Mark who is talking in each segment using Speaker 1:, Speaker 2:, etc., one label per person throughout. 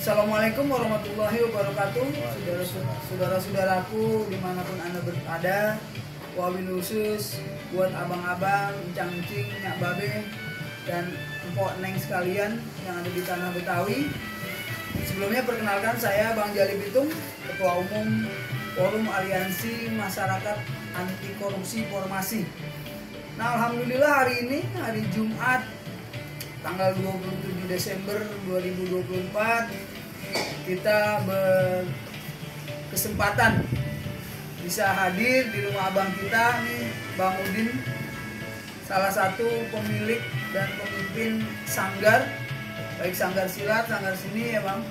Speaker 1: Assalamualaikum warahmatullahi wabarakatuh. Saudara-saudaraku dimanapun Anda berada, wabil khusus buat abang-abang, encang-encing, nyak babe, dan empok neng sekalian yang ada di tanah Betawi. Sebelumnya perkenalkan, saya Bang Jali Bitung, Ketua Umum Forum Aliansi Masyarakat Anti Korupsi Formasi. Nah, alhamdulillah hari ini hari Jumat tanggal 27 Desember 2024 kita berkesempatan bisa hadir di rumah abang kita nih, Bang Udin, salah satu pemilik dan pemimpin sanggar, baik sanggar silat, sanggar seni ya Bang,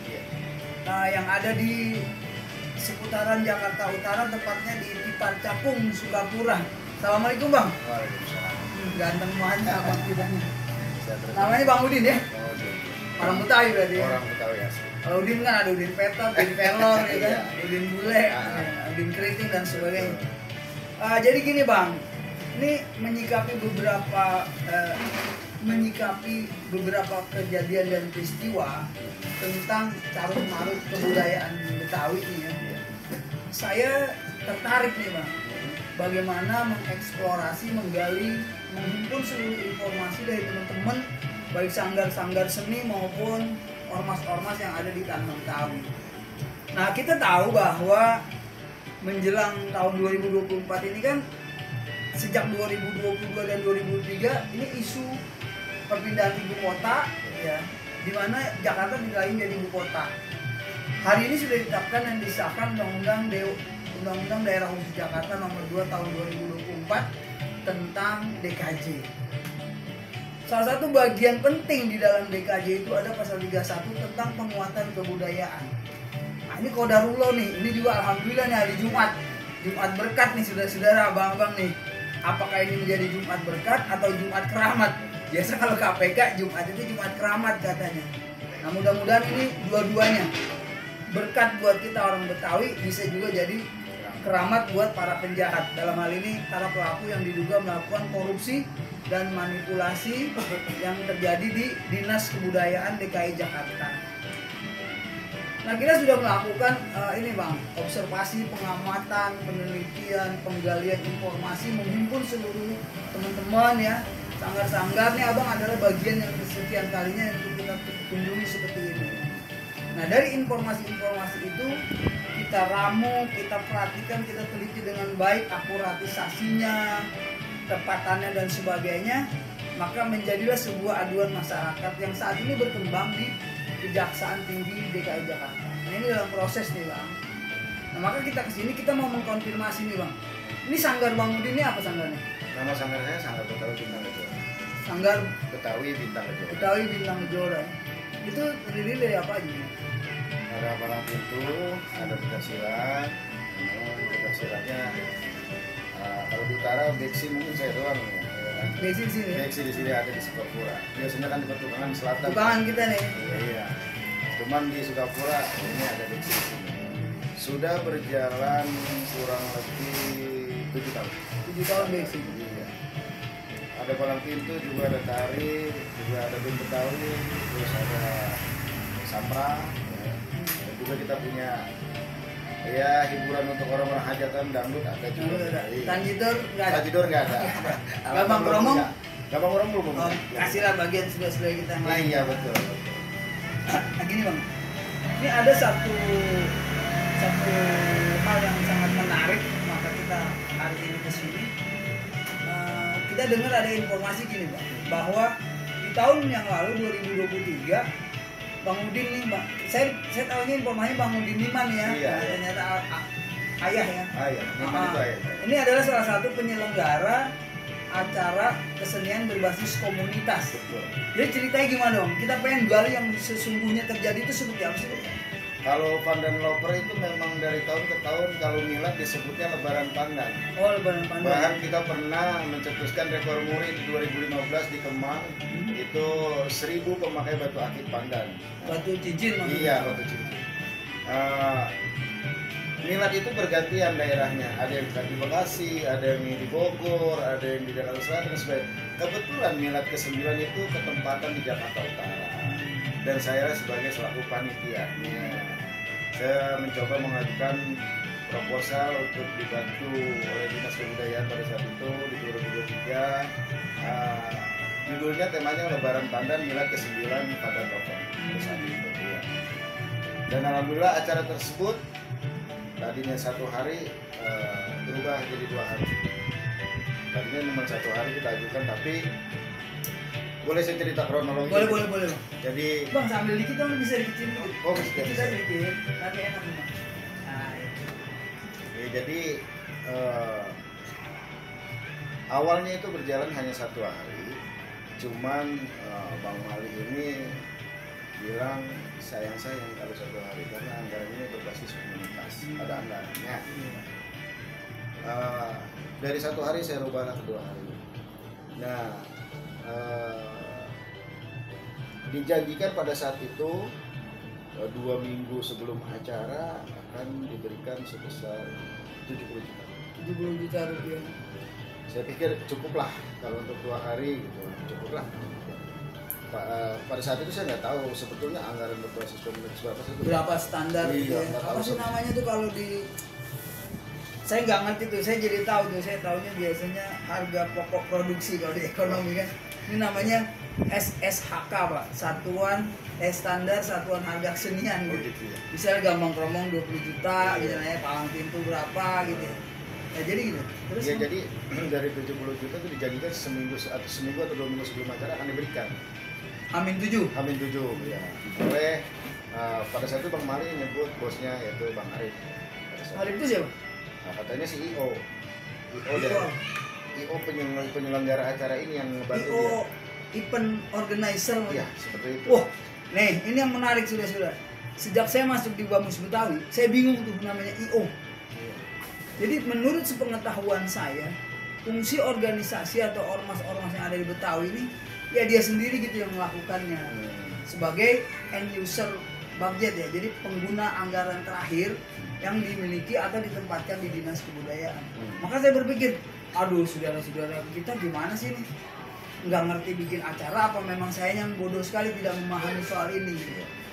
Speaker 1: yang ada di seputaran Jakarta Utara, tepatnya di Tipar Cakung, Sukapura. Assalamualaikum Bang.
Speaker 2: Waalaikumsalam.
Speaker 1: Ganteng banget abang kita nih. Namanya Bang Udin ya? Orang Betawi berarti ya?
Speaker 2: Orang Betawi asli.
Speaker 1: Kalau Udin kan ada Udin Petot, Udin Pelor, ya kan? Udin Bule, Udin Keriting dan sebagainya. Jadi gini Bang, ini menyikapi beberapa kejadian dan peristiwa tentang carut marut kebudayaan Betawi ini ya. Saya tertarik nih Bang, bagaimana mengeksplorasi, menggali, menghimpun seluruh informasi dari teman-teman, baik sanggar-sanggar seni maupun ormas-ormas yang ada di tanah Betawi. Nah, kita tahu bahwa menjelang tahun 2024 ini kan, sejak 2022 dan 2003 ini isu perpindahan ibu kota ya, di mana Jakarta dinilai jadi ibu kota. Hari ini sudah ditetapkan dan disahkan Undang-Undang Daerah Khusus Jakarta Nomor 2 Tahun 2024 tentang DKJ. Salah satu bagian penting di dalam DKJ itu ada pasal 31 tentang penguatan kebudayaan. Nah, ini qadarullah nih, ini juga alhamdulillah nih hari Jumat berkat nih saudara-saudara, abang-abang nih. Apakah ini menjadi Jumat berkat atau Jumat keramat? Biasa kalau KPK Jumat itu Jumat keramat katanya. Nah, mudah-mudahan ini dua-duanya. Berkat buat kita orang Betawi, bisa juga jadi keramat buat para penjahat. Dalam hal ini para pelaku yang diduga melakukan korupsi dan manipulasi yang terjadi di Dinas Kebudayaan DKI Jakarta. Nah, kita sudah melakukan ini Bang, observasi, pengamatan, penelitian, penggalian informasi, menghimpun seluruh teman-teman ya, sanggar-sanggar nih abang adalah bagian yang kesekian kalinya yang kita kunjungi seperti ini. Nah, dari informasi-informasi itu kita ramu, kita perhatikan, kita teliti dengan baik akuratisasinya, tepatannya dan sebagainya, maka menjadilah sebuah aduan masyarakat yang saat ini berkembang di Kejaksaan Tinggi DKI Jakarta. Nah, ini dalam proses nih Bang. Nah, maka kita kesini kita mau mengkonfirmasi nih Bang. Ini sanggar Bang Udin ini apa sanggarnya?
Speaker 2: Nama sanggar saya Sanggar Betawi Bintang Kejora.
Speaker 1: Sanggar
Speaker 2: Betawi Bintang Kejora.
Speaker 1: Betawi Bintang Kejora. Itu terdiri dari apa aja?
Speaker 2: Ada palang pintu, ada pencaksilat. Pencaksilatnya kalau di utara beksi mungkin saya doang ya.
Speaker 1: Beksi di sini.
Speaker 2: Beksi di sini ada di Sukapura. Biasanya kan di Petukangan Selatan.
Speaker 1: Petukangan kita nih.
Speaker 2: Iya. Cuman di Sukapura ini ada beksi di sini. Sudah berjalan kurang lebih 7 tahun.
Speaker 1: 7 tahun beksi.
Speaker 2: Iya. Ada palang pintu, juga ada tari, juga ada band Betawi, terus ada Samra, ya. Dan juga kita punya ya hiburan untuk orang-orang hajatan, dangdut ada juga.
Speaker 1: Tanjidor nggak ada.
Speaker 2: Tanjidor nggak ada.
Speaker 1: Gambang Kromong?
Speaker 2: Gambang Kromong belum.
Speaker 1: Kasihlah bagian saudara-saudara kita yang lain.
Speaker 2: Iya betul.
Speaker 1: Nah, gini Bang, ini ada satu hal yang sangat menarik, maka kita hari ini ke sini. Kita dengar ada informasi gini Bang, bahwa di tahun yang lalu 2023 Bang Udin nih Bang, saya tahunya informasi Bang Udin Niman ya,
Speaker 2: iya.
Speaker 1: Ternyata ayah ya.
Speaker 2: Ayah, Niman itu ayah.
Speaker 1: Ini adalah salah satu penyelenggara acara kesenian berbasis komunitas.
Speaker 2: Betul.
Speaker 1: Jadi ceritanya gimana dong? Kita pengen gali yang sesungguhnya terjadi itu seperti apa sih?
Speaker 2: Kalau Pandan Loper itu memang dari tahun ke tahun kalau milad disebutnya Lebaran Pandan.
Speaker 1: Oh, Lebaran Pandan.
Speaker 2: Bahkan kita pernah mencetuskan rekor muri di 2015 di Kemang, itu 1000 pemakai batu akik pandan.
Speaker 1: Batu cincin maksudnya?
Speaker 2: Iya, batu cincin. Milad itu bergantian daerahnya, ada yang di Bekasi, ada yang di Bogor, ada yang di Jakarta Selatan dan sebagainya. Kebetulan milad ke-9 itu ketempatan di Jakarta Utara. dan saya sebagai selaku panitianya. Saya mencoba mengajukan proposal untuk dibantu oleh Dinas Kebudayaan pada saat itu di 2023. Judulnya temanya Lebaran Pandan Milad ke-9 pada Tokoh pada saat itu ya. Dan alhamdulillah acara tersebut tadinya 1 hari berubah jadi 2 hari. Tadinya cuma 1 hari kita ajukan, tapi boleh saya cerita kronologi?
Speaker 1: Boleh.
Speaker 2: Jadi
Speaker 1: Bang, sambil dikit dong, bisa dikecilin dikit.
Speaker 2: Oh, bisa.
Speaker 1: Kita dikit, tapi enak nih Bang. Nah,
Speaker 2: ya, jadi awalnya itu berjalan hanya 1 hari, cuman Bang Mali ini bilang sayang kalau 1 hari karena anggaran ini berbasis komunitas, ada anggarannya. Dari 1 hari saya rubah ke 2 hari. Nah, dijanjikan pada saat itu 2 minggu sebelum acara akan diberikan sebesar 70 juta.
Speaker 1: 70 juta rupiah.
Speaker 2: Saya pikir cukuplah kalau untuk 2 hari gitu, cukuplah. Pada saat itu saya nggak tahu sebetulnya anggaran berbasis komunitas
Speaker 1: berapa standar
Speaker 2: iya,
Speaker 1: gitu ya. Apa sih namanya tuh kalau di, saya nggak ngerti tuh, saya jadi tahu tuh, saya tahunya biasanya harga pokok produksi kalau di ekonomi kan. Ini namanya SSHK Pak, Satuan Standar Satuan Harga Kesenian gitu.
Speaker 2: gitu ya.
Speaker 1: Misalnya gampang kromong 20 juta gitu ya, palang pintu berapa gitu ya. Ya jadi gitu. Terus
Speaker 2: ya, jadi dari 70 juta itu dijanjikan seminggu atau 2 minggu sebelum acara akan diberikan.
Speaker 1: Amin 7.
Speaker 2: Amin 7 ya. Oleh pada saat itu Bang Mali nyebut bosnya yaitu Bang Arif.
Speaker 1: Arif itu siapa?
Speaker 2: Nah, katanya CEO dari IO penyelenggara acara ini yang membantu dia.
Speaker 1: IO event organizer.
Speaker 2: Iya, seperti itu.
Speaker 1: Wah, nih ini yang menarik sudah. Sejak saya masuk di Bamus Betawi, saya bingung tuh namanya IO.
Speaker 2: Iya.
Speaker 1: Jadi menurut sepengetahuan saya, fungsi organisasi atau ormas-ormas yang ada di Betawi ini, ya dia sendiri gitu yang melakukannya. Sebagai end user budget ya, jadi pengguna anggaran terakhir yang dimiliki atau ditempatkan di Dinas Kebudayaan. Maka saya berpikir, aduh saudara-saudara kita gimana sih nih? Nggak ngerti bikin acara apa memang saya yang bodoh sekali tidak memahami soal ini.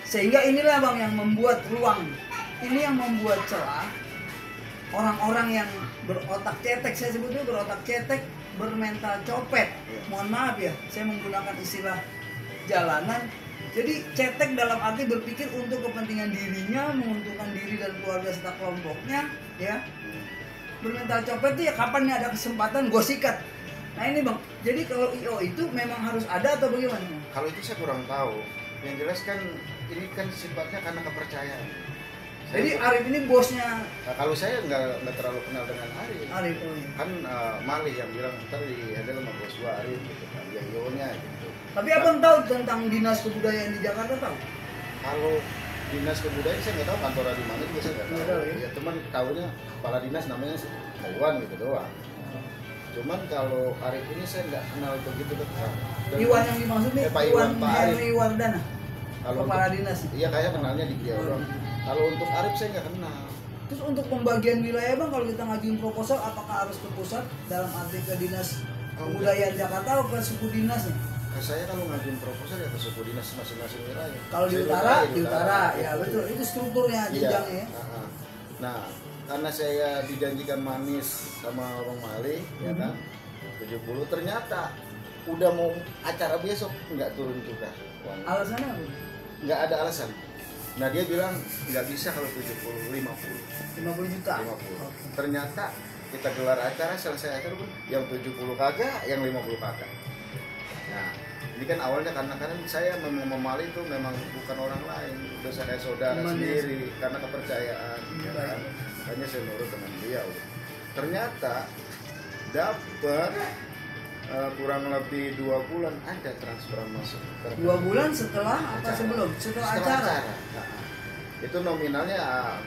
Speaker 1: Sehingga inilah Bang yang membuat ruang, ini yang membuat celah orang-orang yang berotak cetek, saya sebutnya berotak cetek, bermental copet. Mohon maaf ya, saya menggunakan istilah jalanan. Jadi cetek dalam arti berpikir untuk kepentingan dirinya, menguntungkan diri dan keluarga serta kelompoknya, ya. Bermental copet itu ya kapan nih ada kesempatan gue sikat. Nah ini Bang, jadi kalau IO itu memang harus ada atau bagaimana?
Speaker 2: Kalau itu saya kurang tahu. Yang jelas kan ini kan sifatnya karena kepercayaan.
Speaker 1: Jadi Arif ini bosnya.
Speaker 2: Nah, kalau saya nggak terlalu kenal dengan Arif.
Speaker 1: Arif, oh iya.
Speaker 2: Kan Mali yang bilang ntar dihandle sama bos gua Arif gitu kan, yang IO-nya gitu.
Speaker 1: Tapi abang tahu tentang Dinas Kebudayaan di Jakarta tahu?
Speaker 2: Kalau Dinas Kebudayaan saya nggak tahu kantornya di mana juga saya nggak
Speaker 1: Nggak
Speaker 2: tahu.
Speaker 1: tahu, ya?
Speaker 2: Ya teman tahunya kepala dinas namanya Iwan gitu doang. Cuman kalau Arif ini saya nggak kenal begitu dekat.
Speaker 1: Iwan yang dimaksud nih
Speaker 2: Pak
Speaker 1: Iwan
Speaker 2: Pak Arif.
Speaker 1: Henry Wardana.
Speaker 2: Kalau
Speaker 1: Kepala
Speaker 2: untuk-
Speaker 1: dinas.
Speaker 2: Iya kayak kenalnya di dia doang. Kalau untuk Arif saya nggak kenal.
Speaker 1: Terus untuk pembagian wilayah Bang, kalau kita ngajuin proposal apakah harus ke pusat dalam arti ke Dinas Kebudayaan Jakarta atau ke suku dinasnya?
Speaker 2: Saya kalau ngajuin proposal ya ke suku dinas masing-masing wilayah.
Speaker 1: Kalau di
Speaker 2: Saya
Speaker 1: utara, di utara, ya
Speaker 2: Gitu.
Speaker 1: betul. Itu strukturnya,
Speaker 2: Iya.
Speaker 1: jenjangnya ya.
Speaker 2: Nah, karena saya dijanjikan manis sama Bang Mali, ya kan, 70 ternyata udah mau acara besok nggak turun juga uangnya.
Speaker 1: Alasannya apa?
Speaker 2: Nggak ada alasan. Nah dia bilang nggak bisa kalau 70, 50.
Speaker 1: 50 juta.
Speaker 2: 50. Ternyata kita gelar acara, selesai acara pun yang 70 kagak, yang 50 kagak. Nah, ini kan awalnya karena saya memang Mali itu memang bukan orang lain, udah saya saudara
Speaker 1: Teman
Speaker 2: sendiri karena kepercayaan, ya
Speaker 1: Baik.
Speaker 2: kan. Makanya saya nurut dengan beliau. Ternyata dapat kurang lebih 2 bulan ada transferan masuk.
Speaker 1: 2 bulan setelah apa
Speaker 2: Acara.
Speaker 1: sebelum? Setelah acara.
Speaker 2: Nah, itu nominalnya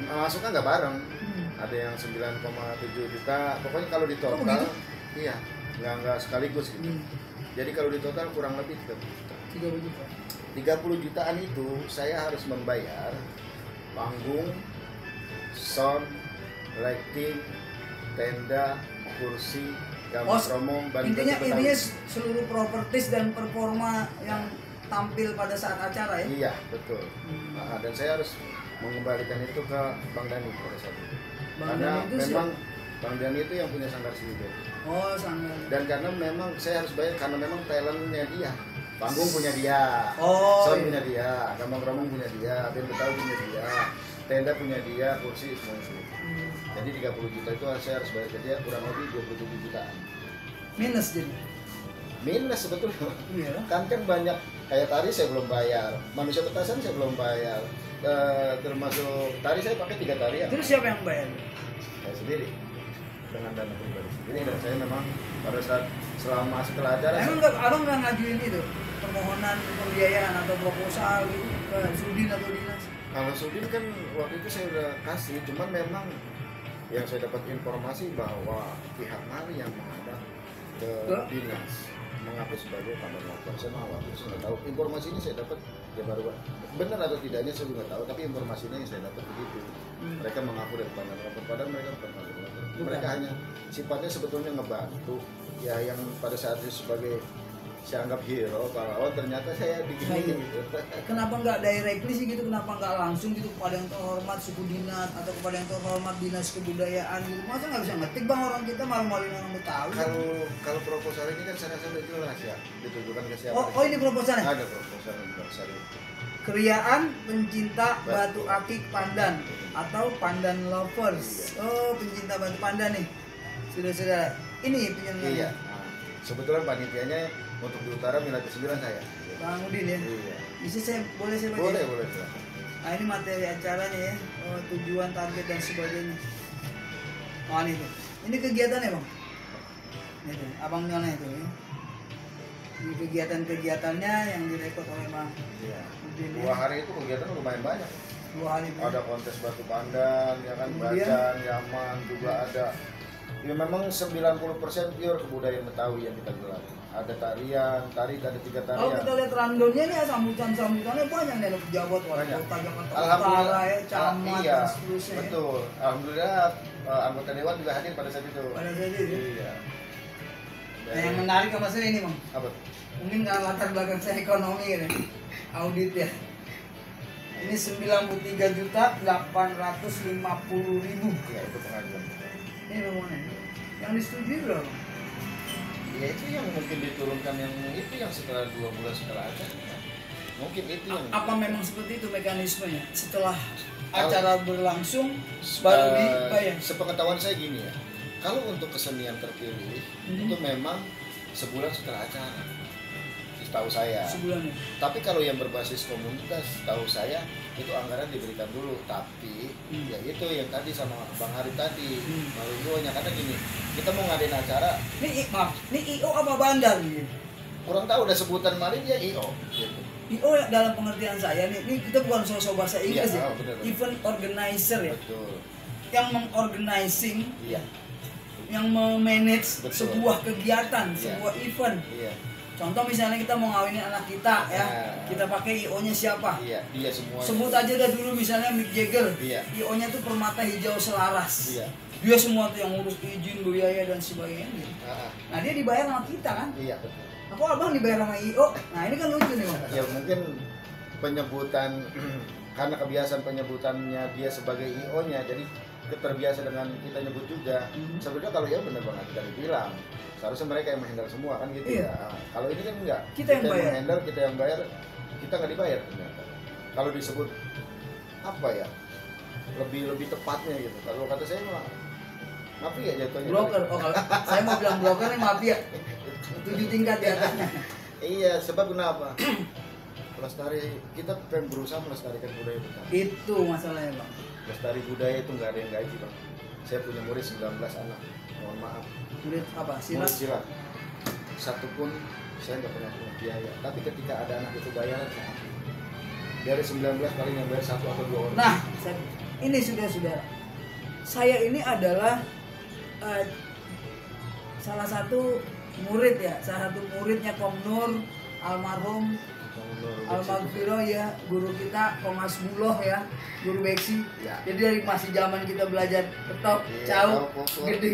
Speaker 2: masuknya nggak bareng.
Speaker 1: Hmm.
Speaker 2: Ada yang 9,7 juta. Pokoknya kalau di
Speaker 1: Oh,
Speaker 2: total,
Speaker 1: begitu?
Speaker 2: iya, nggak sekaligus gitu.
Speaker 1: Hmm.
Speaker 2: Jadi kalau di total kurang lebih 30 juta.
Speaker 1: 30 juta.
Speaker 2: 30 jutaan itu saya harus membayar panggung, sound, lighting, tenda, kursi, gambar promo,
Speaker 1: Intinya seluruh propertis dan performa yang tampil pada saat acara ya?
Speaker 2: Iya, betul. Nah, dan saya harus mengembalikan itu ke Bang Dani pada saat itu.
Speaker 1: Bang
Speaker 2: Karena
Speaker 1: Dani itu
Speaker 2: memang Bang Dani itu yang punya Sanggar Sriwijaya.
Speaker 1: Oh, Sanggar.
Speaker 2: Dan karena memang saya harus bayar karena memang talentnya dia. Panggung punya dia,
Speaker 1: Oh,
Speaker 2: sound
Speaker 1: iya.
Speaker 2: punya dia, gambang-gambang punya dia, band Betawi punya dia, tenda punya dia, kursi semua itu. Jadi 30 juta itu saya harus bayar ke dia kurang lebih 27 jutaan.
Speaker 1: Minus jadi.
Speaker 2: Minus sebetulnya.
Speaker 1: Iya.
Speaker 2: Kan banyak kayak tari saya belum bayar, manusia petasan saya belum bayar. Termasuk tari saya pakai 3 tarian.
Speaker 1: Terus siapa yang bayar?
Speaker 2: Saya sendiri dengan dana pribadi sendiri, dan saya memang pada saat selama setelah acara
Speaker 1: Emang nggak, abang nggak ngajuin itu permohonan pembiayaan atau proposal gitu ke Sudin atau dinas?
Speaker 2: kalau Sudin kan waktu itu saya udah kasih, cuman memang yang saya dapat informasi bahwa pihak Mari yang menghadap ke dinas mengaku sebagai pandang lapor. Saya mau waktu itu nggak tahu, informasi ini saya dapat ya baru benar atau tidaknya saya juga nggak tahu, tapi informasinya yang saya dapat begitu. Mereka mengaku dari pandang lapor, padahal mereka bukan pandang lapor. Mereka hanya sifatnya sebetulnya ngebantu ya, yang pada saat itu sebagai saya anggap hero pahlawan, ternyata saya digini gitu.
Speaker 1: Kenapa nggak directly sih gitu? Kenapa nggak langsung gitu kepada yang terhormat suku dinas atau kepada yang terhormat dinas kebudayaan gitu? Masa nggak bisa ngetik bang, orang kita malu-maluin orang Betawi?
Speaker 2: Kalau proposal ini kan saya rasa udah jelas ya, ditujukan ke siapa?
Speaker 1: Oh ini proposalnya?
Speaker 2: Ada proposal yang besar itu.
Speaker 1: Kriaan pencinta batu akik pandan atau pandan lovers. Oh, pencinta batu pandan nih. Sudah. Ini penyelenggara.
Speaker 2: Iya. Nah, sebetulnya panitianya untuk di utara wilayah ke-9 saya.
Speaker 1: Bang Udin ya.
Speaker 2: Iya.
Speaker 1: Bisa saya baca?
Speaker 2: Boleh.
Speaker 1: Nah, ini materi acaranya ya. Oh, tujuan, target dan sebagainya. Oh, ini tuh. Ini kegiatannya, Bang. Ini tuh, Abang nyala itu ya. Ini kegiatan-kegiatannya yang direkod oleh Bang
Speaker 2: Iya.
Speaker 1: Udin ya.
Speaker 2: 2 hari itu kegiatan lumayan banyak.
Speaker 1: 2 hari. Bang.
Speaker 2: Ada kontes batu pandan, ya kan,
Speaker 1: Kemudian?
Speaker 2: bajan, yaman, juga ada. Ya memang 90% pure kebudayaan Betawi yang kita gelar. Ada tarian, ada 3 tarian.
Speaker 1: Kalau kita lihat randonnya nih, sambutan-sambutannya banyak nih, ada pejabat wali
Speaker 2: Banyak.
Speaker 1: kota Jakarta
Speaker 2: Alhamdulillah.
Speaker 1: Utara ya, camat
Speaker 2: Iya,
Speaker 1: dan seterusnya. ya.
Speaker 2: betul. Alhamdulillah anggota dewan juga hadir pada saat itu.
Speaker 1: Pada saat itu.
Speaker 2: Iya.
Speaker 1: Nah, yang menarik sama saya ini, Bang.
Speaker 2: Apa?
Speaker 1: Mungkin karena latar belakang saya ekonomi kan ya. Audit ya. Ini 93.850.000.
Speaker 2: Ya itu pengajuan.
Speaker 1: Ini bagaimana? Yang disetujui berapa?
Speaker 2: Ya itu yang mungkin diturunkan, yang itu yang setelah 2 bulan setelah acara. Mungkin itu yang.
Speaker 1: Apa memang seperti itu mekanismenya? Setelah acara berlangsung baru dibayar.
Speaker 2: Sepengetahuan saya gini ya. Kalau untuk kesenian terpilih itu memang sebulan setelah acara. Tahu saya.
Speaker 1: Sebulan ya.
Speaker 2: Tapi kalau yang berbasis komunitas, tahu saya itu anggaran diberikan dulu. Tapi ya itu yang tadi sama Bang Hari tadi, malunya karena gini, kita mau ngadain acara.
Speaker 1: Ini IO apa bandar nih?
Speaker 2: Kurang tahu udah sebutan Mari dia IO. Gitu.
Speaker 1: IO dalam pengertian saya nih, ini kita bukan sosok bahasa Inggris
Speaker 2: Iya,
Speaker 1: ya.
Speaker 2: bener.
Speaker 1: Event organizer ya.
Speaker 2: Betul.
Speaker 1: Yang mengorganizing,
Speaker 2: Iya.
Speaker 1: yang memanage
Speaker 2: Betul.
Speaker 1: sebuah kegiatan,
Speaker 2: Iya.
Speaker 1: sebuah event.
Speaker 2: Iya.
Speaker 1: Contoh misalnya kita mau ngawinin anak kita ya,
Speaker 2: Nah.
Speaker 1: kita pakai IO-nya siapa?
Speaker 2: Iya, dia semua.
Speaker 1: Sebut aja dah dulu misalnya Mick Jagger,
Speaker 2: Iya.
Speaker 1: IO-nya tuh Permata Hijau Selaras.
Speaker 2: Iya.
Speaker 1: Dia semua tuh yang ngurus izin, biaya dan sebagainya. Gitu. Nah dia dibayar sama kita kan?
Speaker 2: Iya, betul.
Speaker 1: Aku abang dibayar sama IO. Nah ini kan lucu nih Bang.
Speaker 2: Ya mungkin penyebutan karena kebiasaan penyebutannya dia sebagai IO-nya, jadi terbiasa dengan kita nyebut juga. Sebenarnya kalau ya benar banget tadi bilang, seharusnya mereka yang menghandle semua kan gitu
Speaker 1: Iya.
Speaker 2: ya. Kalau ini kan enggak.
Speaker 1: Kita yang bayar.
Speaker 2: menghandle, kita yang bayar, kita nggak dibayar ternyata. Kalau disebut apa ya? Lebih tepatnya gitu. Kalau kata saya mah mafia jatuhnya.
Speaker 1: Broker. Oh kalau saya mau bilang broker nih mafia. 7 tingkat di atasnya.
Speaker 2: Iya, sebab kenapa? Pelestari, kita pengen berusaha melestarikan budaya kita.
Speaker 1: Itu masalahnya Bang.
Speaker 2: Lestari budaya itu nggak ada yang gaji Bang. Saya punya murid 19 anak. Mohon maaf.
Speaker 1: Murid apa?
Speaker 2: Murid
Speaker 1: Silat.
Speaker 2: silat. Satu pun saya nggak pernah punya biaya. Tapi ketika ada anak itu bayaran saya ambil. Dari 19 paling yang bayar 1 atau 2 orang.
Speaker 1: Nah, ini saudara. Saya ini adalah salah satu murid ya, salah satu muridnya Kom Nur almarhum Almarhum ya, guru kita Komas Buloh ya, guru Beksi.
Speaker 2: Ya.
Speaker 1: Jadi dari masih zaman kita belajar petok, cau, gitu.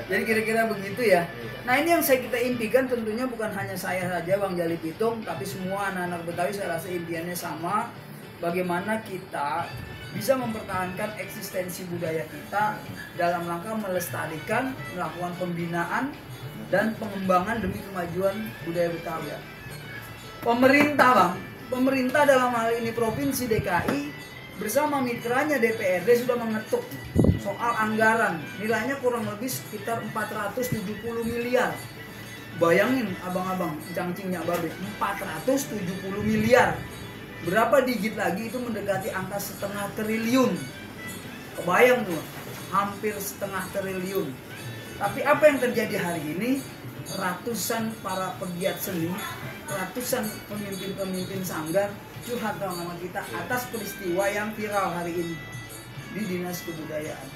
Speaker 1: Jadi kira-kira begitu ya. Nah ini yang kita impikan tentunya bukan hanya saya saja Bang Jali Pitung, tapi semua anak-anak Betawi saya rasa impiannya sama. Bagaimana kita bisa mempertahankan eksistensi budaya kita dalam rangka melestarikan, melakukan pembinaan dan pengembangan demi kemajuan budaya Betawi. Pemerintah dalam hal ini Provinsi DKI bersama mitranya DPRD sudah mengetuk soal anggaran, nilainya kurang lebih sekitar 470 miliar. Bayangin abang-abang, cangcingnya babe, 470 miliar. Berapa digit lagi itu mendekati angka 0,5 triliun. Kebayang tuh, hampir 0,5 triliun. Tapi apa yang terjadi hari ini? Ratusan para pegiat seni, ratusan pemimpin-pemimpin sanggar curhat sama kita atas peristiwa yang viral hari ini di Dinas Kebudayaan.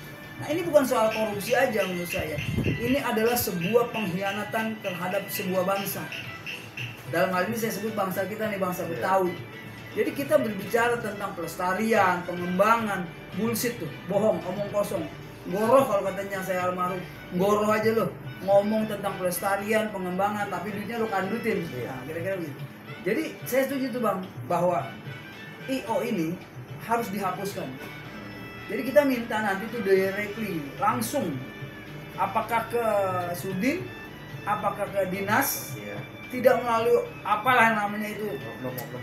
Speaker 1: Nah ini bukan soal korupsi aja menurut saya. Ini adalah sebuah pengkhianatan terhadap sebuah bangsa. Dalam hal ini saya sebut bangsa kita nih, bangsa Betawi. Jadi kita berbicara tentang pelestarian, pengembangan, bullshit tuh, bohong, omong kosong. Goroh kalau katanya saya almarhum, goroh aja loh. Ngomong tentang pelestarian, pengembangan, tapi duitnya lo kandutin. Nah, kira-kira gitu. Jadi saya setuju tuh Bang, bahwa IO ini harus dihapuskan. Jadi kita minta nanti tuh directly, langsung, apakah ke Sudin, apakah ke dinas, tidak melalui apalah yang namanya itu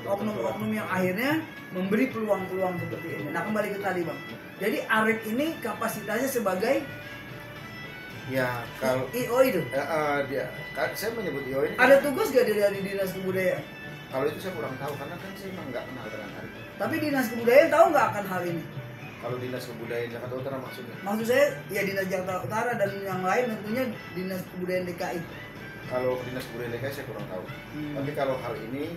Speaker 1: oknum-oknum yang akhirnya memberi peluang-peluang seperti ini. Nah kembali ke tadi Bang, jadi Arif ini kapasitasnya sebagai
Speaker 2: ya kalau
Speaker 1: IO itu
Speaker 2: dia kan saya menyebut IO ini
Speaker 1: ada tugas gak dari Dinas Kebudayaan?
Speaker 2: Kalau itu saya kurang tahu karena kan saya memang nggak kenal dengan Arif.
Speaker 1: Tapi Dinas Kebudayaan tahu nggak akan hal ini?
Speaker 2: Kalau Dinas Kebudayaan Jakarta Utara maksudnya?
Speaker 1: Maksud saya ya Dinas Jakarta Utara dan yang lain tentunya Dinas Kebudayaan DKI.
Speaker 2: Kalau Dinas Kebudayaan DKI saya kurang tahu. Tapi kalau hal ini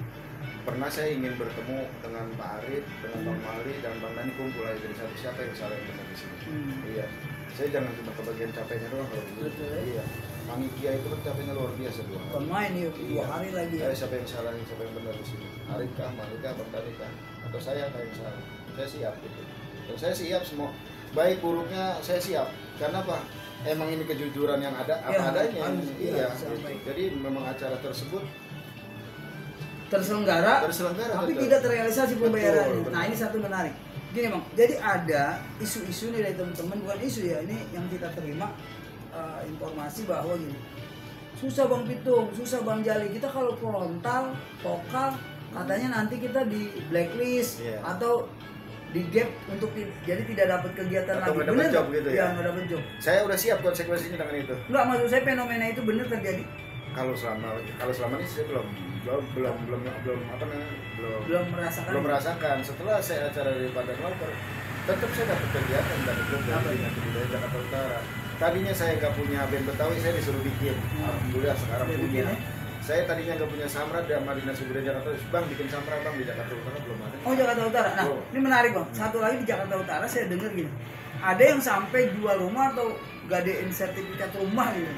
Speaker 2: pernah saya ingin bertemu dengan Pak Arif, dengan Bang Mali dan Bang Dani kumpul aja jadi satu siapa yang salah yang benar di sini. Iya. Saya jangan cuma kebagian capeknya doang kalau begitu. Iya. Bang Ikia itu kan capeknya luar biasa dua.
Speaker 1: Pemain ya, 2 hari lagi ya.
Speaker 2: Siapa yang salah, siapa yang benar di sini? Arif kah, Mali kah, Bang Dani kah? Atau saya yang salah? Saya siap gitu. Dan saya siap semua. Baik buruknya saya siap. Karena apa? Emang ini kejujuran yang ada apa adanya. Iya. Gitu. Jadi memang acara tersebut
Speaker 1: terselenggara tapi
Speaker 2: betul.
Speaker 1: tidak terrealisasi pembayarannya.
Speaker 2: Betul.
Speaker 1: Nah ini satu menarik. Gini Bang, jadi ada isu-isu nih dari teman-teman, bukan isu ya, ini yang kita terima informasi bahwa gini, susah Bang Pitung, susah Bang Jali, kita kalau frontal, vokal, katanya nanti kita di blacklist atau di gap untuk jadi tidak dapat kegiatan
Speaker 2: atau
Speaker 1: lagi.
Speaker 2: Bener job gitu ya?
Speaker 1: Nggak dapat job.
Speaker 2: Saya udah siap konsekuensinya dengan itu.
Speaker 1: Enggak, maksud saya fenomena itu benar terjadi.
Speaker 2: Kalau selama ini saya belum merasakan. Setelah saya acara di Padang Loper, tetap saya dapat kegiatan dari job dari Dinas Kebudayaan Jakarta Utara. Tadinya saya nggak punya band Betawi, saya disuruh bikin. Alhamdulillah sekarang punya. Saya tadinya nggak punya samrat di Dinas Kebudayaan Jakarta. Bang bikin samrat Bang di Jakarta Utara belum ada.
Speaker 1: Oh Jakarta Utara. Nah ini menarik Bang. Satu lagi di Jakarta Utara saya dengar gini. Ada yang sampai jual rumah atau gadein sertifikat rumah gitu.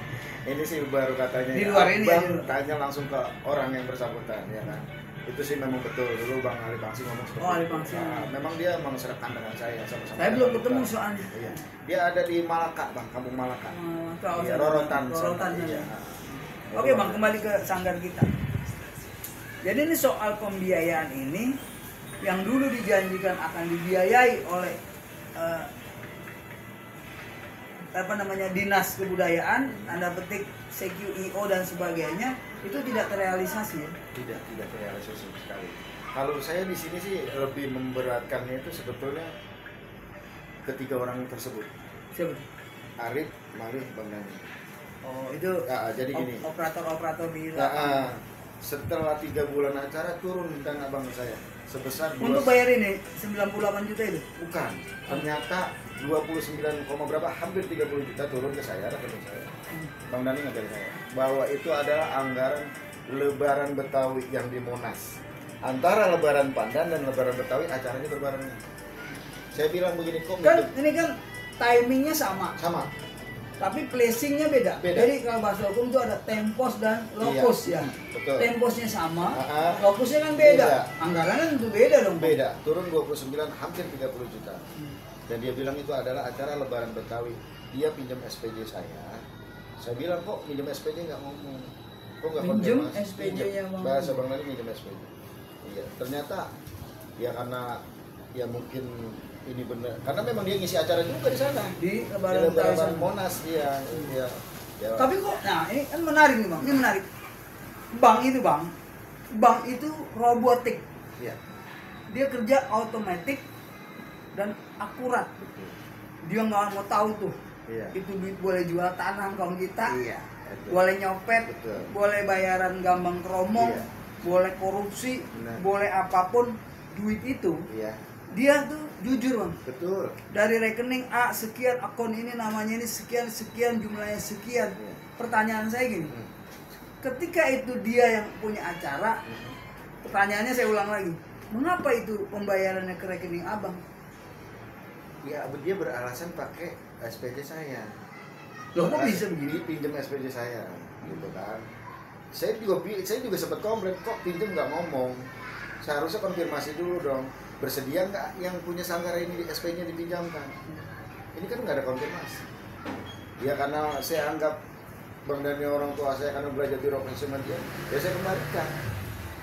Speaker 2: Ini sih baru katanya
Speaker 1: di luar ini
Speaker 2: Bang tanya langsung ke orang yang bersangkutan ya kan. Itu sih memang betul. Dulu Bang Ali Pangsi ngomong seperti itu.
Speaker 1: Ali Pangsi.
Speaker 2: Nah, memang dia memang serekan dengan saya sama-sama.
Speaker 1: Saya belum ketemu soalnya.
Speaker 2: Iya. Dia ada di Malaka Bang, Kampung Malaka.
Speaker 1: Iya,
Speaker 2: Rorotan.
Speaker 1: Ya. Oke Bang, kembali ke sanggar kita. Jadi ini soal pembiayaan ini yang dulu dijanjikan akan dibiayai oleh Dinas Kebudayaan, tanda petik CQIO dan sebagainya, itu tidak terrealisasi ya?
Speaker 2: Tidak terrealisasi sekali. Kalau saya di sini sih lebih memberatkannya itu sebetulnya ketiga orang tersebut.
Speaker 1: Siapa?
Speaker 2: Arif, Mali, Bang Dani.
Speaker 1: Oh itu
Speaker 2: jadi gini.
Speaker 1: Operator di
Speaker 2: setelah 3 bulan acara turun dana abang saya sebesar
Speaker 1: untuk bayar ini 98 juta itu?
Speaker 2: Bukan. Ternyata 29, berapa hampir 30 juta turun ke saya, Bang Dani ngajarin saya bahwa itu adalah anggaran Lebaran Betawi yang di Monas. Antara Lebaran Pandan dan Lebaran Betawi acaranya berbarengan. Saya bilang begini kok
Speaker 1: kan ini kan timingnya sama. Tapi placingnya beda.
Speaker 2: Beda.
Speaker 1: Jadi kalau bahasa hukum itu ada tempos dan locus
Speaker 2: Iya,
Speaker 1: ya.
Speaker 2: betul.
Speaker 1: Temposnya sama,
Speaker 2: Ah,
Speaker 1: locusnya kan beda.
Speaker 2: beda.
Speaker 1: Anggarannya tentu beda dong.
Speaker 2: Beda, turun 29 hampir 30 juta. Dan dia bilang itu adalah acara Lebaran Betawi. Dia pinjam SPJ saya. Saya bilang kok pinjam SPJ nggak ngomong. Kok nggak
Speaker 1: Pinjam
Speaker 2: konfirmasi?
Speaker 1: SPJ-nya, Bang.
Speaker 2: Bahasa Bang Nani pinjam SPJ. Iya, ternyata ya karena ya mungkin ini benar. Karena memang dia ngisi acara juga di sana.
Speaker 1: Di
Speaker 2: Di
Speaker 1: Lebaran
Speaker 2: Lebaran
Speaker 1: Betawi.
Speaker 2: Monas dia. Iya. Ya.
Speaker 1: Tapi kok, nah ini kan menarik nih bang, ini menarik. Bank itu robotik,
Speaker 2: Iya.
Speaker 1: dia kerja otomatis dan akurat. Dia nggak mau tahu tuh,
Speaker 2: Iya.
Speaker 1: itu duit boleh jual tanah kaum kita,
Speaker 2: Iya. Betul.
Speaker 1: boleh nyopet,
Speaker 2: Betul.
Speaker 1: boleh bayaran gambang kromong,
Speaker 2: Iya.
Speaker 1: boleh korupsi,
Speaker 2: Benar.
Speaker 1: boleh apapun, duit itu
Speaker 2: Iya.
Speaker 1: dia tuh jujur bang.
Speaker 2: Betul.
Speaker 1: Dari rekening A sekian, akun ini namanya ini sekian, jumlahnya sekian.
Speaker 2: Iya.
Speaker 1: Pertanyaan saya gini,
Speaker 2: Hmm.
Speaker 1: ketika itu dia yang punya acara, pertanyaannya saya ulang lagi, mengapa itu pembayarannya ke rekening abang?
Speaker 2: Ya, dia beralasan pakai SPJ saya.
Speaker 1: Loh kok bisa begini?
Speaker 2: Pinjam SPJ saya, gitu kan. Saya juga sempat komplain, kok pinjam nggak ngomong. Seharusnya konfirmasi dulu dong. Bersedia nggak yang punya Sanggara ini di SP-nya dipinjamkan? Ini kan nggak ada konfirmasi. Ya karena saya anggap Bang Dani orang tua saya karena belajar di Rock sama dia, ya saya kembalikan.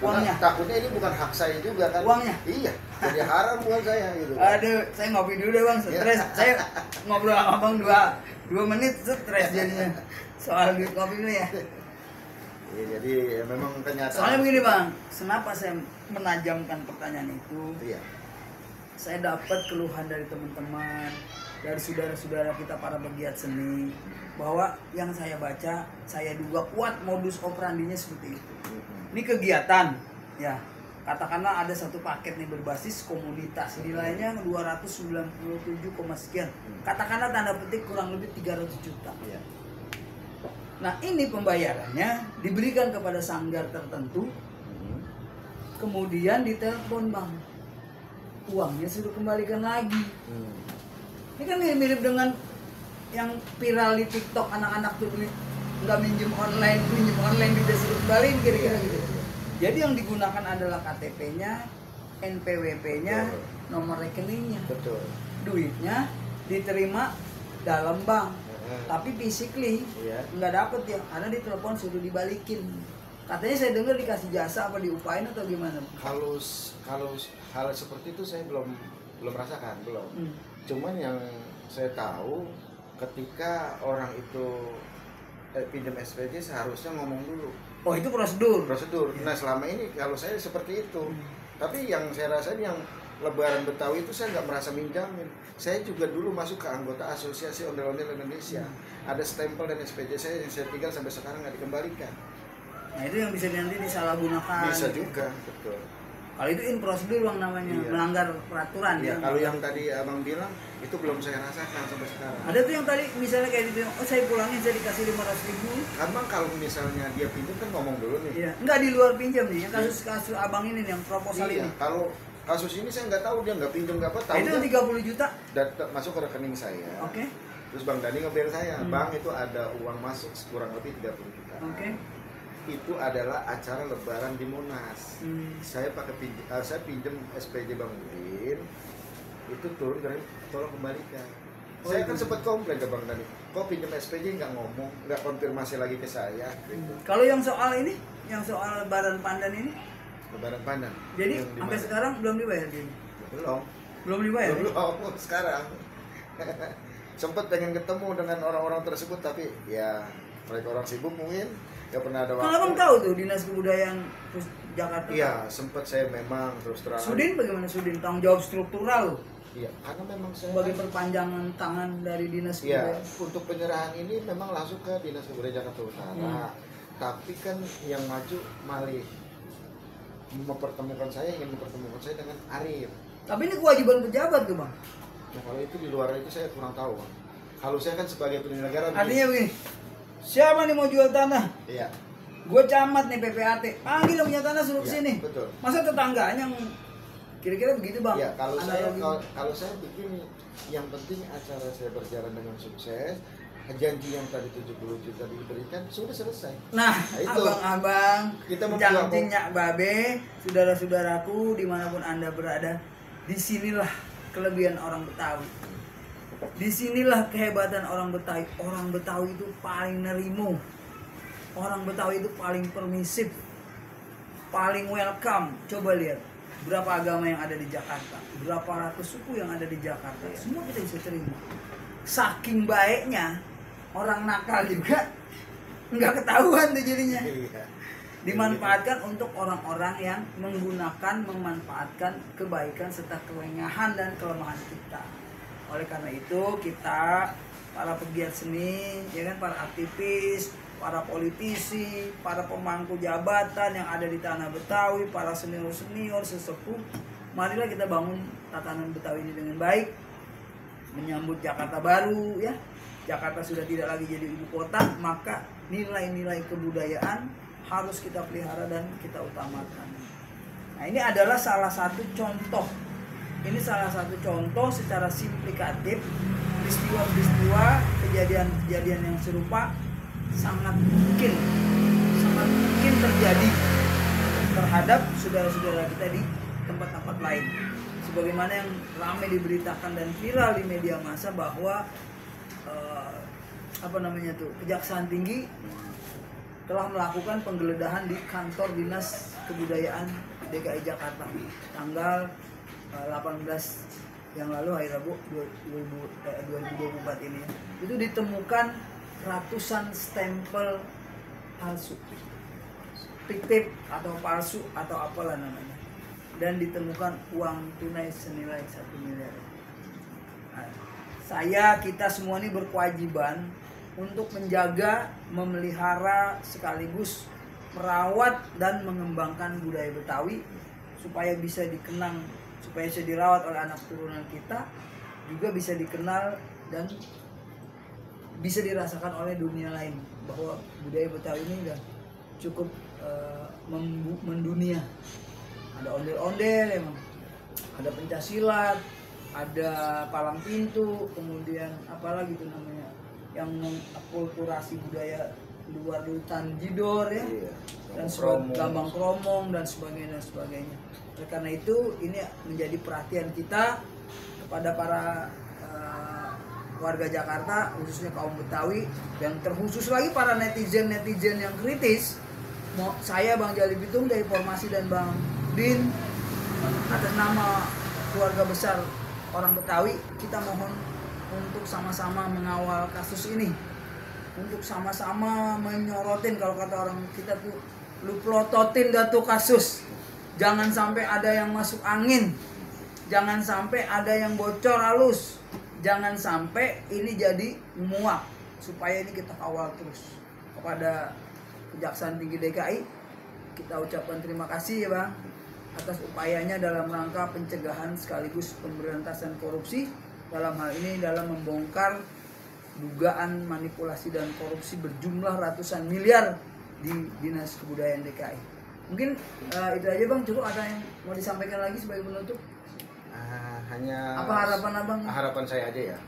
Speaker 1: Uangnya?
Speaker 2: Takutnya ini bukan hak saya juga kan.
Speaker 1: Uangnya?
Speaker 2: Iya, jadi haram buat saya gitu.
Speaker 1: Aduh, saya ngopi dulu deh bang, stres. Saya ngobrol sama abang 2 menit, stres jadinya. Soal duit kopi ini ya.
Speaker 2: Ya, jadi ya memang kenyataan.
Speaker 1: Soalnya begini bang, kenapa saya menajamkan pertanyaan itu?
Speaker 2: Iya.
Speaker 1: Saya dapat keluhan dari teman-teman, dari saudara-saudara kita para pegiat seni, bahwa yang saya baca, saya duga kuat modus operandinya seperti itu. Ini kegiatan, ya katakanlah ada satu paket nih berbasis komunitas, nilainya 297, sekian. Katakanlah tanda petik kurang lebih 300 juta.
Speaker 2: Iya.
Speaker 1: Nah ini pembayarannya diberikan kepada sanggar tertentu, kemudian ditelepon bang, uangnya sudah kembalikan lagi. Ini kan mirip dengan yang viral di TikTok, anak-anak tuh duit nggak minjem online juga suruh kembaliin kira-kira gitu. Jadi yang digunakan adalah KTP-nya, NPWP-nya, nomor rekeningnya.
Speaker 2: Betul.
Speaker 1: Duitnya diterima dalam bank, tapi physically
Speaker 2: Iya.
Speaker 1: nggak dapet ya, karena ditelepon suruh dibalikin. Katanya saya dengar dikasih jasa apa diupain atau gimana?
Speaker 2: Kalau hal seperti itu saya belum rasakan, belum. Cuman yang saya tahu ketika orang itu pinjam SPJ seharusnya ngomong dulu
Speaker 1: Oh itu prosedur.
Speaker 2: Nah selama ini kalau saya seperti itu, tapi yang saya rasain yang Lebaran Betawi itu saya nggak merasa minjamin. Saya juga dulu masuk ke anggota Asosiasi Ondel-Ondel Indonesia. Ada stempel dan SPJ saya yang saya tinggal sampai sekarang nggak dikembalikan.
Speaker 1: Nah itu yang bisa nanti disalahgunakan.
Speaker 2: Bisa juga, betul.
Speaker 1: Kalau itu in prosedur bang namanya,
Speaker 2: Iya.
Speaker 1: melanggar peraturan
Speaker 2: Iya,
Speaker 1: ya.
Speaker 2: kalau yang tadi abang bilang itu belum saya rasakan sampai sekarang.
Speaker 1: Ada tuh yang tadi misalnya kayak gitu, oh saya pulangin saya dikasih 500.000.
Speaker 2: Abang kalau misalnya dia pinjam kan ngomong dulu nih.
Speaker 1: Iya, enggak di luar pinjam nih, yang kasus abang ini nih, yang proposal
Speaker 2: Iya,
Speaker 1: ini.
Speaker 2: kalau kasus ini saya nggak tahu dia nggak pinjam nggak apa, tahu
Speaker 1: Nah, itu
Speaker 2: dia
Speaker 1: 30 juta.
Speaker 2: masuk ke rekening saya.
Speaker 1: Oke.
Speaker 2: Terus Bang Dani ngebel saya, Bang itu ada uang masuk kurang lebih 30 juta.
Speaker 1: Oke.
Speaker 2: Itu adalah acara Lebaran di Monas. Saya pinjam SPJ Bang Udin, itu turun karena tolong kembalikan. Saya kan sempat komplain ke Bang Dani, kok pinjam SPJ nggak ngomong, nggak konfirmasi lagi ke saya. Gitu.
Speaker 1: Kalau yang soal ini, yang soal Lebaran Pandan ini,
Speaker 2: Lebaran Pandan.
Speaker 1: jadi
Speaker 2: Yang di
Speaker 1: sampai
Speaker 2: mana?
Speaker 1: sekarang belum dibayar jadi?
Speaker 2: Belum.
Speaker 1: Belum dibayar?
Speaker 2: Belum sekarang. Sempat pengen ketemu dengan orang-orang tersebut tapi ya mereka orang sibuk mungkin nggak pernah ada waktu.
Speaker 1: Kalau abang tahu tuh Dinas Kebudayaan Jakarta.
Speaker 2: Iya, sempat saya memang terus terang.
Speaker 1: Sudin bagaimana Sudin? Tanggung jawab struktural
Speaker 2: Iya, karena memang saya
Speaker 1: sebagai perpanjangan tangan dari Dinas
Speaker 2: Iya,
Speaker 1: Kebudayaan.
Speaker 2: untuk penyerahan ini memang langsung ke Dinas Kebudayaan Jakarta Utara. Tapi kan yang maju Malih ingin mempertemukan saya dengan Arif.
Speaker 1: Tapi ini kewajiban pejabat tuh bang.
Speaker 2: Nah, kalau itu di luar itu saya kurang tahu, Bang. Kalau saya kan sebagai penyelenggara
Speaker 1: Artinya begini, siapa nih mau jual tanah?
Speaker 2: Iya.
Speaker 1: Gue camat nih PPAT, panggil yang punya tanah suruh
Speaker 2: Iya,
Speaker 1: kesini.
Speaker 2: betul.
Speaker 1: Masa tetangganya yang kira-kira begitu bang?
Speaker 2: Ya, kalau
Speaker 1: Analogi.
Speaker 2: saya bikin yang penting acara saya berjalan dengan sukses, janji yang tadi 70 juta diberikan sudah selesai.
Speaker 1: Nah,
Speaker 2: itu.
Speaker 1: abang-abang,
Speaker 2: Kita
Speaker 1: janjinya babe, saudara-saudaraku dimanapun anda berada, disinilah kelebihan orang Betawi. Disinilah kehebatan orang Betawi. Orang Betawi itu paling nerimo. Orang Betawi itu paling permisif, paling welcome. Coba lihat berapa agama yang ada di Jakarta, berapa ratus suku yang ada di Jakarta, semua kita bisa terima. Saking baiknya, orang nakal juga nggak ketahuan tuh jadinya. Dimanfaatkan untuk orang-orang yang memanfaatkan kebaikan serta kelengahan dan kelemahan kita. Oleh karena itu kita para pegiat seni, ya kan, para aktivis, para politisi, para pemangku jabatan yang ada di tanah Betawi, para senior-senior, sesepuh, marilah kita bangun tatanan Betawi ini dengan baik, menyambut Jakarta baru, ya. Jakarta sudah tidak lagi jadi ibu kota, maka nilai-nilai kebudayaan harus kita pelihara dan kita utamakan. Nah, ini adalah salah satu contoh. Ini salah satu contoh secara simplikatif peristiwa-peristiwa, kejadian-kejadian yang serupa sangat mungkin terjadi terhadap saudara-saudara kita di tempat-tempat lain. Sebagaimana yang ramai diberitakan dan viral di media massa bahwa Kejaksaan Tinggi telah melakukan penggeledahan di kantor Dinas Kebudayaan DKI Jakarta tanggal 18 yang lalu, hari Rabu 2024 ini. Itu ditemukan ratusan stempel palsu, fiktif atau palsu atau apalah namanya, dan ditemukan uang tunai senilai 1 miliar. Nah, kita semua ini berkewajiban untuk menjaga, memelihara, sekaligus merawat dan mengembangkan budaya Betawi supaya bisa dikenang, supaya bisa dirawat oleh anak turunan kita, juga bisa dikenal dan bisa dirasakan oleh dunia lain bahwa budaya Betawi ini udah cukup mendunia. Ada ondel-ondel, emang ada pencaksilat, ada palang pintu, kemudian apalagi itu namanya yang mengakulturasi budaya luar lutan jidor, ya,
Speaker 2: iya,
Speaker 1: dan lambang kromong dan sebagainya. Oleh karena itu ini menjadi perhatian kita kepada para warga Jakarta, khususnya kaum Betawi, dan terkhusus lagi para netizen yang kritis. Saya Bang Jali Bitung dari Formasi dan Bang Din, atas nama keluarga besar orang Betawi, kita mohon untuk sama-sama mengawal kasus ini, untuk sama-sama menyorotin, kalau kata orang kita tuh, lu plototin dah tuh kasus. Jangan sampai ada yang masuk angin, jangan sampai ada yang bocor halus, jangan sampai ini jadi muak. Supaya ini kita kawal terus. Kepada Kejaksaan Tinggi DKI kita ucapkan terima kasih, ya Bang, atas upayanya dalam rangka pencegahan sekaligus pemberantasan korupsi, dalam hal ini dalam membongkar dugaan manipulasi dan korupsi berjumlah ratusan miliar di Dinas Kebudayaan DKI. Mungkin itu aja Bang, cukup. Ada yang mau disampaikan lagi sebagai penutup?
Speaker 2: Hanya
Speaker 1: apa harapan Abang?
Speaker 2: Harapan saya aja ya.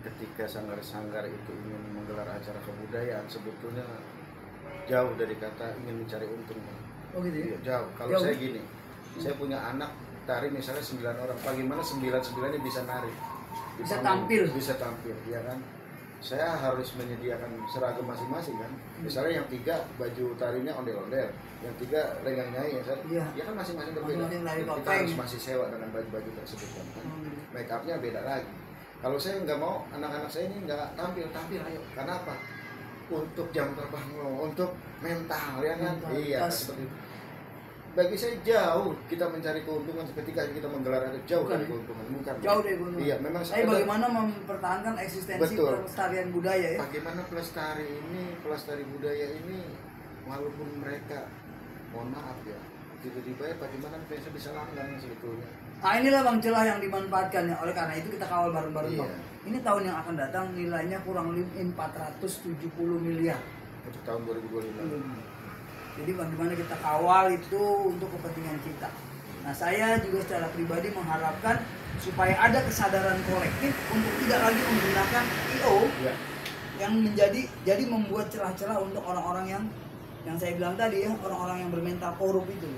Speaker 2: Ketika sanggar-sanggar itu ingin menggelar acara kebudayaan, sebetulnya jauh dari kata ingin mencari untung.
Speaker 1: Oh gitu ya?
Speaker 2: Jauh. Kalau saya gini, saya punya anak tari misalnya 9 orang, bagaimana 9-9-nya bisa nari, bisa tampil, ya kan? Saya harus menyediakan seragam masing-masing kan. Misalnya yang 3 baju tarinya ondel-ondel, yang 3 lenggang nyai, ya kan masing-masing berbeda. Kita harus masih sewa dengan baju-baju tersebut kan. Make upnya beda lagi. Kalau saya nggak mau anak-anak saya ini nggak tampil, ayo. Karena apa? Untuk jam terbang lo, untuk mental, ya kan? Iya, seperti itu. Bagi saya jauh kita mencari keuntungan ketika kita menggelar ada jauh dari keuntungan, bukan
Speaker 1: jauh dari keuntungan.
Speaker 2: Iya, memang.
Speaker 1: Tapi bagaimana mempertahankan eksistensi pelestarian budaya, ya?
Speaker 2: Bagaimana pelestari budaya ini, walaupun mereka, mohon maaf ya, tidak dibayar, bagaimana mereka bisa langgang sebetulnya.
Speaker 1: Nah inilah Bang celah yang dimanfaatkan, ya. Oleh karena itu kita kawal bareng-bareng, Bang.
Speaker 2: Iya.
Speaker 1: Ini tahun yang akan datang nilainya kurang lebih 470 miliar
Speaker 2: untuk tahun 2025.
Speaker 1: Jadi bagaimana kita kawal itu untuk kepentingan kita. Nah saya juga secara pribadi mengharapkan supaya ada kesadaran kolektif untuk tidak lagi menggunakan IO, yang jadi membuat celah-celah untuk orang-orang yang saya bilang tadi ya, orang-orang yang bermental korup itu,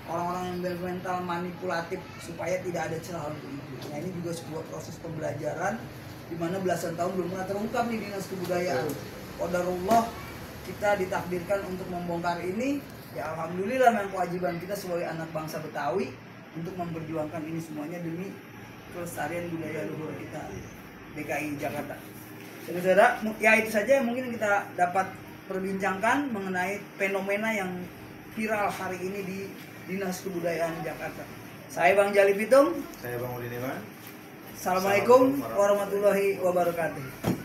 Speaker 1: orang-orang yang bermental manipulatif supaya tidak ada celah untuk itu. Nah ini juga sebuah proses pembelajaran di mana belasan tahun belum pernah terungkap nih dinas kebudayaan. Qadarullah kita ditakdirkan untuk membongkar ini, ya alhamdulillah memang kewajiban kita sebagai anak bangsa Betawi untuk memperjuangkan ini semuanya demi kelestarian budaya luhur kita DKI Jakarta. Saudara, ya itu saja yang mungkin kita dapat perbincangkan mengenai fenomena yang viral hari ini di Dinas Kebudayaan Jakarta. Saya Bang Jali Pitung.
Speaker 2: Saya Bang Udin Iman.
Speaker 1: Assalamualaikum warahmatullahi wabarakatuh.